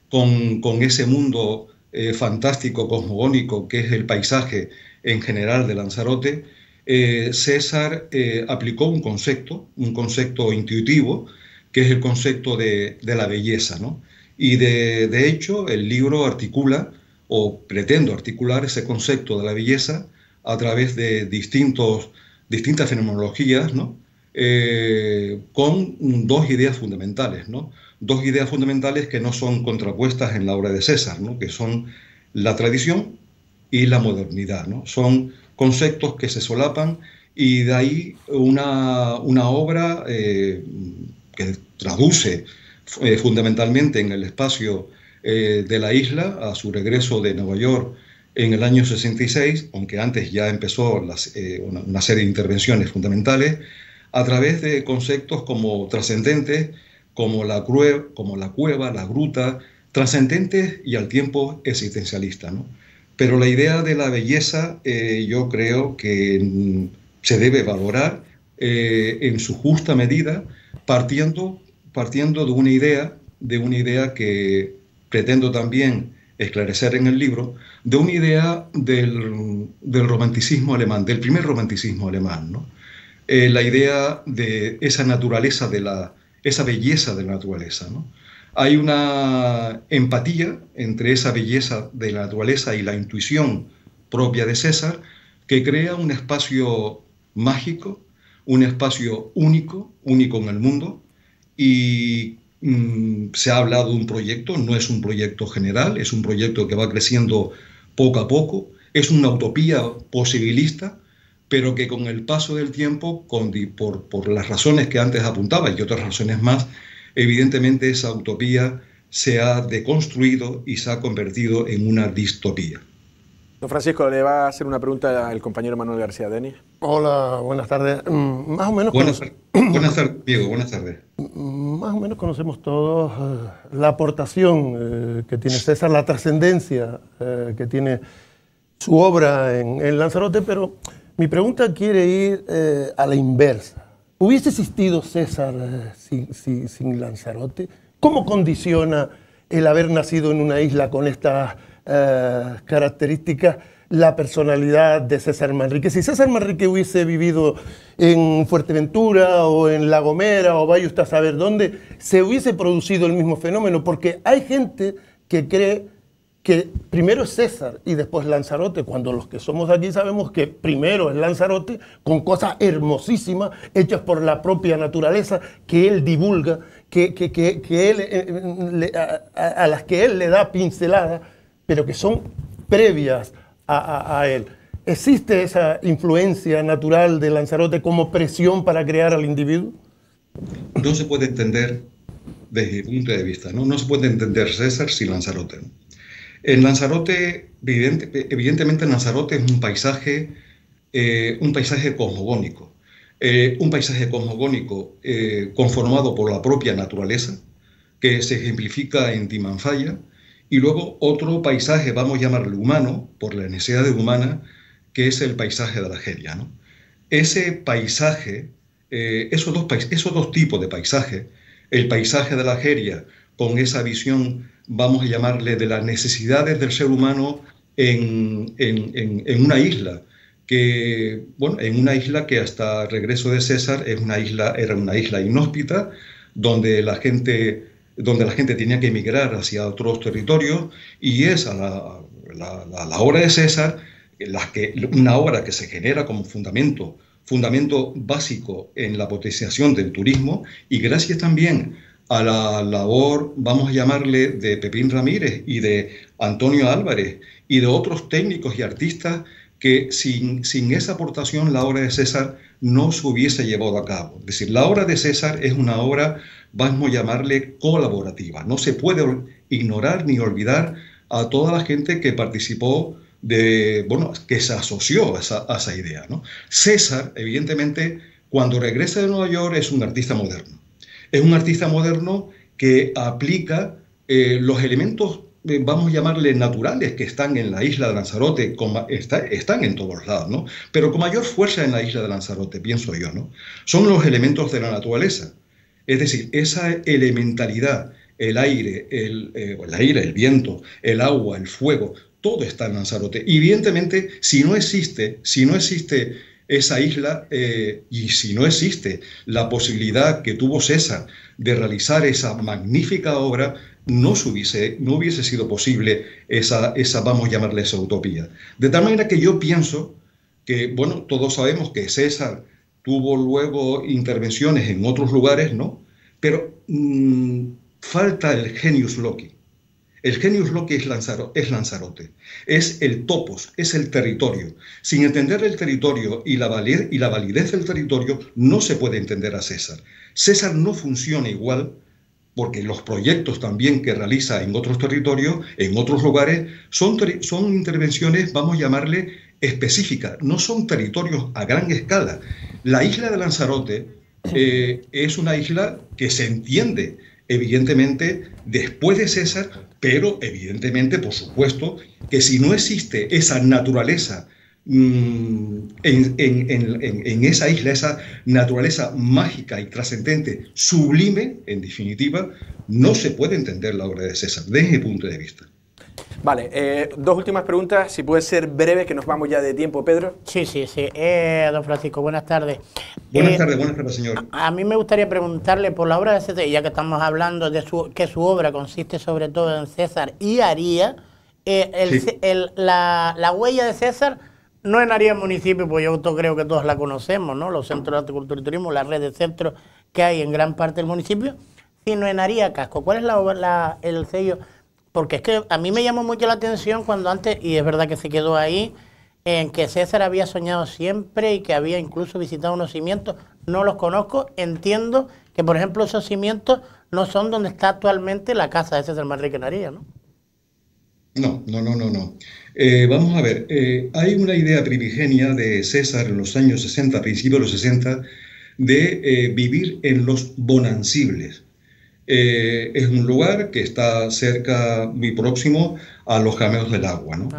con ese mundo fantástico, cosmogónico, que es el paisaje en general de Lanzarote, César aplicó un concepto intuitivo, que es el concepto de la belleza, ¿no? Y de hecho el libro articula, o pretendo articular, ese concepto de la belleza a través de distintas fenomenologías, ¿no? Con dos ideas fundamentales, ¿no? Dos ideas fundamentales que no son contrapuestas en la obra de César, ¿no? Que son la tradición y la modernidad, ¿no? Son conceptos que se solapan y de ahí una obra que traduce fundamentalmente en el espacio de la isla, a su regreso de Nueva York en el año 66, aunque antes ya empezó una serie de intervenciones fundamentales, a través de conceptos como trascendentes, como la cueva, la gruta, trascendentes y al tiempo existencialista, ¿no? Pero la idea de la belleza yo creo que se debe valorar en su justa medida, partiendo de una idea que pretendo también esclarecer en el libro, de una idea del romanticismo alemán, del primer romanticismo alemán, ¿no? La idea de esa naturaleza, esa belleza de la naturaleza, ¿no? Hay una empatía entre esa belleza de la naturaleza y la intuición propia de César que crea un espacio mágico, un espacio único en el mundo, y se ha hablado de un proyecto, no es un proyecto general, es un proyecto que va creciendo poco a poco, es una utopía posibilista, pero que con el paso del tiempo, por las razones que antes apuntaba y otras razones más, evidentemente esa utopía se ha deconstruido y se ha convertido en una distopía. Don Francisco, le va a hacer una pregunta al compañero Manuel García Denis. Hola, buenas tardes. Más o menos buenas tardes, Diego, buenas tardes. Más o menos conocemos todos la aportación que tiene César, la trascendencia que tiene su obra en Lanzarote, pero mi pregunta quiere ir a la inversa. ¿Hubiese existido César sin Lanzarote? ¿Cómo condiciona el haber nacido en una isla con estas características la personalidad de César Manrique? Si César Manrique hubiese vivido en Fuerteventura o en La Gomera o vaya usted a saber dónde, se hubiese producido el mismo fenómeno, porque hay gente que cree que primero es César y después Lanzarote, cuando los que somos de aquí sabemos que primero es Lanzarote, con cosas hermosísimas hechas por la propia naturaleza que él divulga, a las que él le da pinceladas, pero que son previas a él. ¿Existe esa influencia natural de Lanzarote como presión para crear al individuo? No se puede entender desde mi punto de vista, ¿no? No se puede entender César sin Lanzarote, ¿no? En Lanzarote, evidentemente Lanzarote es un paisaje cosmogónico. Un paisaje cosmogónico conformado por la propia naturaleza, que se ejemplifica en Timanfaya, y luego otro paisaje, vamos a llamarlo humano, por la necesidad humana, que es el paisaje de la Algeria, ¿no? Ese paisaje, esos dos tipos de paisaje, el paisaje de la Algeria, con esa visión, vamos a llamarle, de las necesidades del ser humano en una isla, en una isla que hasta el regreso de César era una isla inhóspita, donde la gente tenía que emigrar hacia otros territorios, y es a la obra de César, una obra que se genera como fundamento básico en la potenciación del turismo, y gracias también a la labor, vamos a llamarle, de Pepín Ramírez y de Antonio Álvarez y de otros técnicos y artistas, que sin esa aportación la obra de César no se hubiese llevado a cabo. Es decir, la obra de César es una obra, vamos a llamarle, colaborativa. No se puede ignorar ni olvidar a toda la gente que participó, que se asoció a esa idea, ¿no? César, evidentemente, cuando regresa de Nueva York, es un artista moderno. Es un artista moderno que aplica los elementos, vamos a llamarle, naturales, que están en la isla de Lanzarote, están en todos lados, ¿no? Pero con mayor fuerza en la isla de Lanzarote, pienso yo, ¿no? Son los elementos de la naturaleza. Es decir, esa elementalidad, el aire, el viento, el agua, el fuego, todo está en Lanzarote. Y evidentemente, si no existe esa isla, y si no existe la posibilidad que tuvo César de realizar esa magnífica obra, no hubiese sido posible esa, vamos a llamarle, esa utopía. De tal manera que yo pienso que, todos sabemos que César tuvo luego intervenciones en otros lugares, ¿no? Pero falta el genius loci. El genius loci es Lanzarote, es el topos, es el territorio. Sin entender el territorio y la validez del territorio, no se puede entender a César. César no funciona igual porque los proyectos también que realiza en otros territorios, en otros lugares, son intervenciones, vamos a llamarle, específicas, no son territorios a gran escala. La isla de Lanzarote es una isla que se entiende, evidentemente, después de César, pero evidentemente, por supuesto, que si no existe esa naturaleza en esa isla, esa naturaleza mágica y trascendente, sublime, en definitiva, no se puede entender la obra de César, desde mi punto de vista. Vale, dos últimas preguntas, si puede ser breve, que nos vamos ya de tiempo, Pedro. Sí. Don Francisco, buenas tardes. Buenas tardes, señor. A mí me gustaría preguntarle por la obra de César, ya que estamos hablando de que su obra consiste sobre todo en César y Aría, la huella de César no en Aría municipio, pues yo creo que todos la conocemos, ¿no? Los centros de arte, cultura y turismo, la red de centros que hay en gran parte del municipio, sino en Aría Casco. ¿Cuál es el sello? Porque es que a mí me llamó mucho la atención cuando antes, y es verdad que se quedó ahí, en que César había soñado siempre y que había incluso visitado unos cimientos. No los conozco, entiendo que, por ejemplo, esos cimientos no son donde está actualmente la casa de César Manrique en Aría, ¿no? No. Vamos a ver, hay una idea primigenia de César en los años 60, principios de los 60, de vivir en los bonancibles. Es un lugar que está cerca, muy próximo a los Jameos del Agua, ¿no?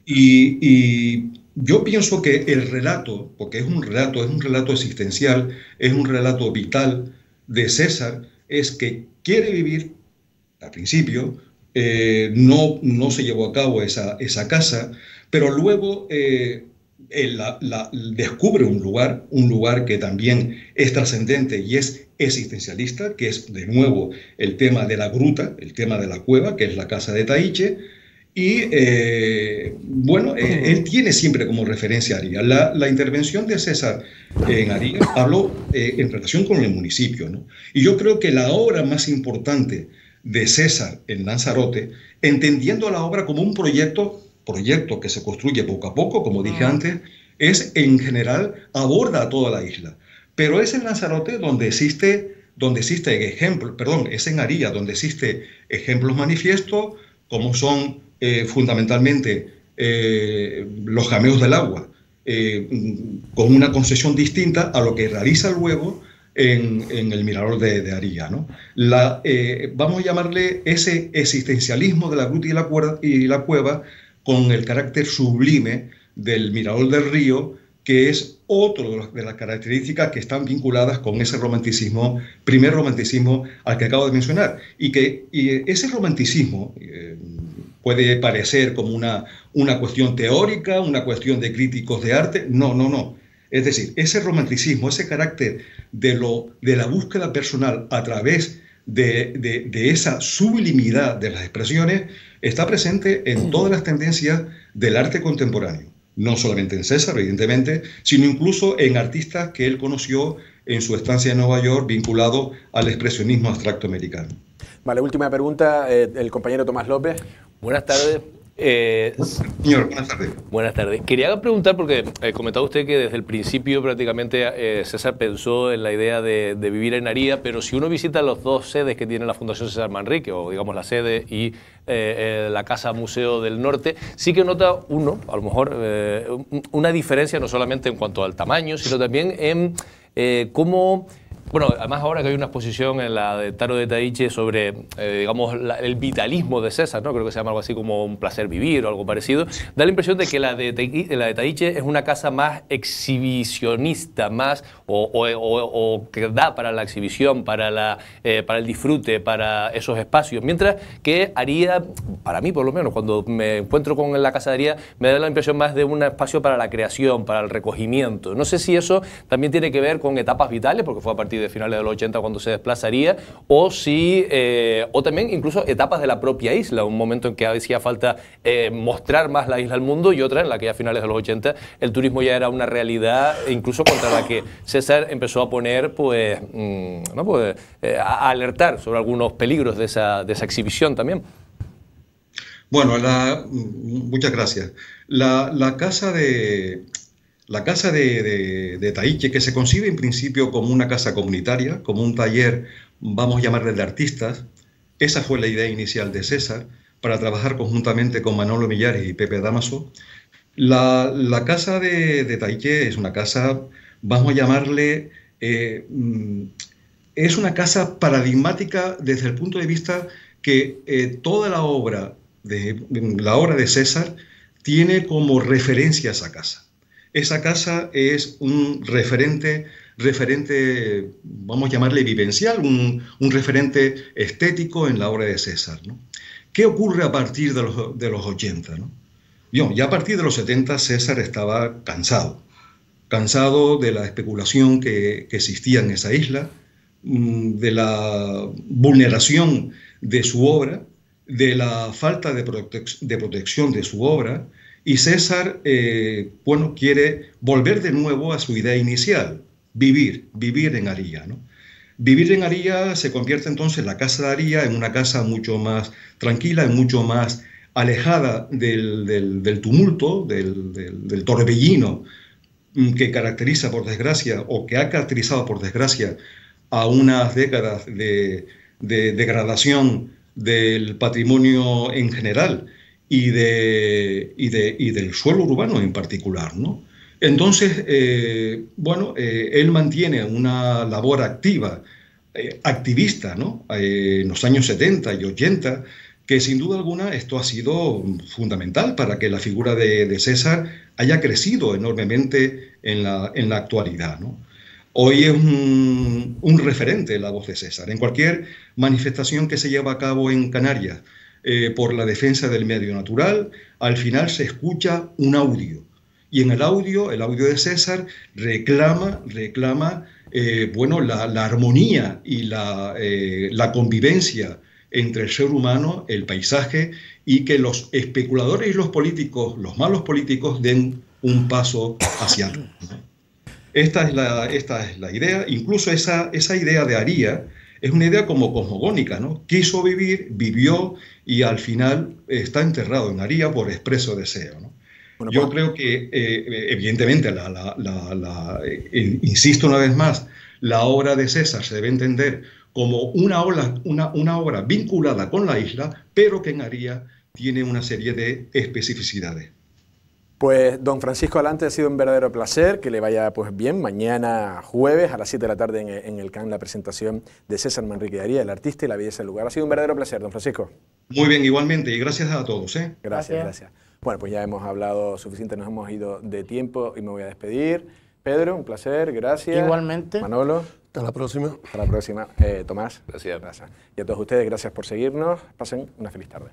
Y yo pienso que el relato, porque es un relato existencial, es un relato vital de César, es que quiere vivir, al principio, no se llevó a cabo esa casa, pero luego descubre un lugar que también es trascendente y es existencialista, que es de nuevo el tema de la gruta, el tema de la cueva, que es la casa de Taíche, y él tiene siempre como referencia a Aría. La intervención de César en Aría habló en relación con el municipio, ¿no? Y yo creo que la obra más importante de César en Lanzarote, entendiendo la obra como un proyecto que se construye poco a poco, como dije antes, es en general, aborda a toda la isla. Pero es en Lanzarote donde existe ejemplos, es en Aría donde existe ejemplos manifiestos, como son fundamentalmente los Jameos del Agua, con una concesión distinta a lo que realiza luego en el Mirador de Aría, ¿no? Vamos a llamarle ese existencialismo de la gruta y la cueva con el carácter sublime del Mirador del Río, que es otro de las características que están vinculadas con ese romanticismo, primer romanticismo al que acabo de mencionar. Y ese romanticismo puede parecer como una cuestión teórica, una cuestión de críticos de arte. No. Es decir, ese romanticismo, ese carácter de la búsqueda personal a través de esa sublimidad de las expresiones está presente en todas las tendencias del arte contemporáneo. No solamente en César, evidentemente, sino incluso en artistas que él conoció en su estancia en Nueva York vinculado al expresionismo abstracto americano. Vale, última pregunta, el compañero Tomás López. Buenas tardes. Señor, buenas tardes. Buenas tardes. Quería preguntar, porque comentaba usted que desde el principio prácticamente César pensó en la idea de vivir en Aría, pero si uno visita los dos sedes que tiene la Fundación César Manrique, o digamos la sede y la Casa Museo del Norte, sí que nota uno, a lo mejor, una diferencia no solamente en cuanto al tamaño, sino también en cómo... Bueno, además ahora que hay una exposición en la de Taro de Taíche sobre, digamos, el vitalismo de César, ¿no? Creo que se llama algo así como Un placer vivir o algo parecido. Da la impresión de que la de Taíche es una casa más exhibicionista, más o que da para la exhibición, para el disfrute, para esos espacios. Mientras que Aría, para mí por lo menos, cuando me encuentro con la casa de Aría, me da la impresión más de un espacio para la creación, para el recogimiento. No sé si eso también tiene que ver con etapas vitales, porque fue a partir de finales de los 80 cuando se desplazaría, o también incluso etapas de la propia isla, un momento en que hacía falta mostrar más la isla al mundo, y otra en la que a finales de los 80 el turismo ya era una realidad, incluso contra la que César empezó a poner, a alertar sobre algunos peligros de esa exhibición también. Bueno, muchas gracias. La casa de Taíche, que se concibe en principio como una casa comunitaria, como un taller vamos a llamarle de artistas. Esa fue la idea inicial de César, para trabajar conjuntamente con Manolo Millares y Pepe Damaso. La casa de Taiché es una casa, vamos a llamarle, es una casa paradigmática desde el punto de vista que toda la obra de César tiene como referencia esa casa. Esa casa es un referente, vamos a llamarle vivencial, un referente estético en la obra de César, ¿no? ¿Qué ocurre a partir de los 80, ¿no? Ya a partir de los 70 César estaba cansado de la especulación que existía en esa isla, de la vulneración de su obra, de la falta de protección de su obra, y César, quiere volver de nuevo a su idea inicial, vivir en Aría, ¿no? Vivir en Aría se convierte entonces la casa de Aría en una casa mucho más tranquila, mucho más alejada del tumulto, del torbellino que caracteriza por desgracia, o que ha caracterizado por desgracia a unas décadas de degradación del patrimonio en general y del suelo urbano en particular, ¿no? Entonces, él mantiene una labor activista, ¿no? En los años 70 y 80, que sin duda alguna esto ha sido fundamental para que la figura de César haya crecido enormemente en la actualidad, ¿no? Hoy es un referente la voz de César. En cualquier manifestación que se lleva a cabo en Canarias por la defensa del medio natural, al final se escucha un audio. Y en el audio de César reclama la armonía y la convivencia entre el ser humano, el paisaje, y que los especuladores y los políticos, los malos políticos, den un paso hacia atrás, ¿no? Esta es la idea. Incluso esa idea de Aría es una idea como cosmogónica, ¿no? Quiso vivir, vivió, y al final está enterrado en Aría por expreso deseo, ¿no? Yo creo que, evidentemente, insisto una vez más, la obra de César se debe entender como una obra vinculada con la isla, pero que en Aría tiene una serie de especificidades. Pues don Francisco Alante, ha sido un verdadero placer, que le vaya pues bien. Mañana jueves a las 7 de la tarde en el CAN la presentación de César Manrique de Aría, el artista y la belleza del lugar. Ha sido un verdadero placer, don Francisco. Muy bien, igualmente, y gracias a todos, ¿eh? Gracias. Bueno, pues ya hemos hablado suficiente, nos hemos ido de tiempo y me voy a despedir. Pedro, un placer, gracias. Igualmente. Manolo. Hasta la próxima. Hasta la próxima. Tomás. Gracias. Y a todos ustedes, gracias por seguirnos. Pasen una feliz tarde.